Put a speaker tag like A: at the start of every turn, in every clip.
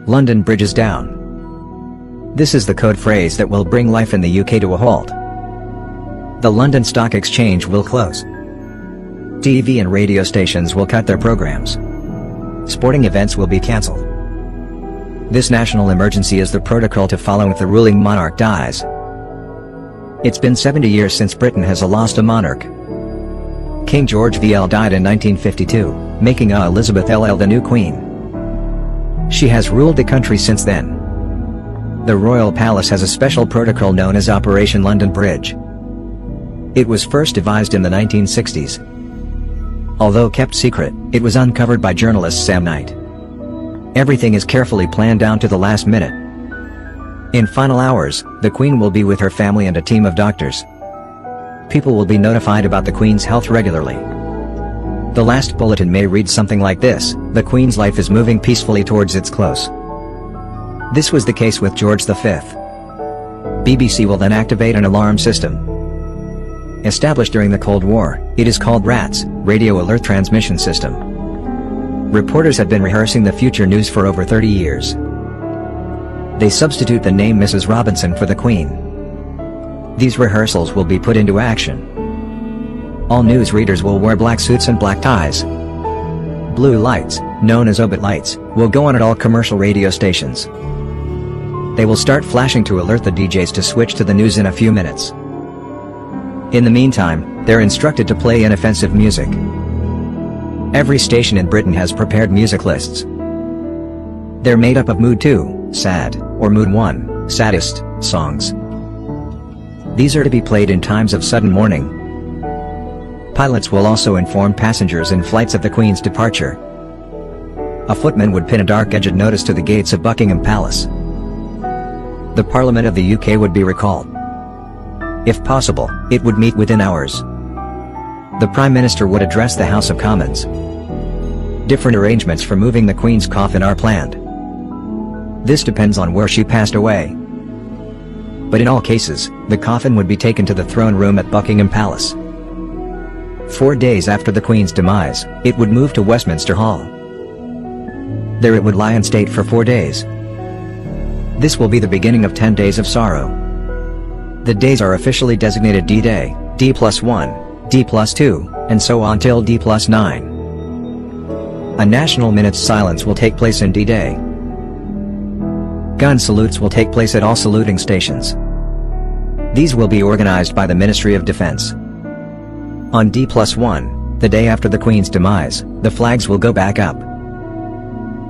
A: London Bridge is down. This is the code phrase that will bring life in the UK to a halt. The London Stock Exchange will close. TV and radio stations will cut their programs. Sporting events will be cancelled. This national emergency is the protocol to follow if the ruling monarch dies. It's been 70 years since Britain has lost a monarch. King George VL died in 1952, making Elizabeth LL the new queen. She has ruled the country since then. The Royal Palace has a special protocol known as Operation London Bridge. It was first devised in the 1960s. Although kept secret, it was uncovered by journalist Sam Knight. Everything is carefully planned down to the last minute. In final hours, the Queen will be with her family and a team of doctors. People will be notified about the Queen's health regularly. The last bulletin may read something like this: "The Queen's life is moving peacefully towards its close." This was the case with George V. BBC will then activate an alarm system. Established during the Cold War, it is called RATS, Radio Alert Transmission System. Reporters have been rehearsing the future news for over 30 years. They substitute the name Mrs. Robinson for the Queen. These rehearsals will be put into action. All newsreaders will wear black suits and black ties. Blue lights, known as obit lights, will go on at all commercial radio stations. They will start flashing to alert the DJs to switch to the news in a few minutes. In the meantime, they're instructed to play inoffensive music. Every station in Britain has prepared music lists. They're made up of Mood 2, Sad, or Mood 1, Saddest, songs. These are to be played in times of sudden mourning. Pilots will also inform passengers in flights of the Queen's departure. A footman would pin a dark-edged notice to the gates of Buckingham Palace. The Parliament of the UK would be recalled. If possible, it would meet within hours. The Prime Minister would address the House of Commons. Different arrangements for moving the Queen's coffin are planned. This depends on where she passed away. But in all cases, the coffin would be taken to the throne room at Buckingham Palace. 4 days after the Queen's demise, it would move to Westminster Hall. There it would lie in state for 4 days. This will be the beginning of 10 days of sorrow. The days are officially designated D-Day, D+1, D+2, and so on till D+9. A national minute's silence will take place in D-Day. Gun salutes will take place at all saluting stations. These will be organized by the Ministry of Defense. On D+1, the day after the Queen's demise, the flags will go back up.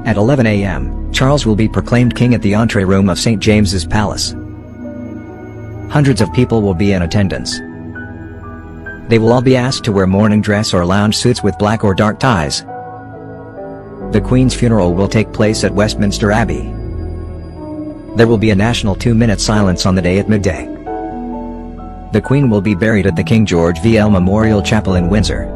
A: At 11 a.m., Charles will be proclaimed king at the entree room of St. James's Palace. Hundreds of people will be in attendance. They will all be asked to wear morning dress or lounge suits with black or dark ties. The Queen's funeral will take place at Westminster Abbey. There will be a national 2-minute silence on the day at midday. The Queen will be buried at the King George VL Memorial Chapel in Windsor.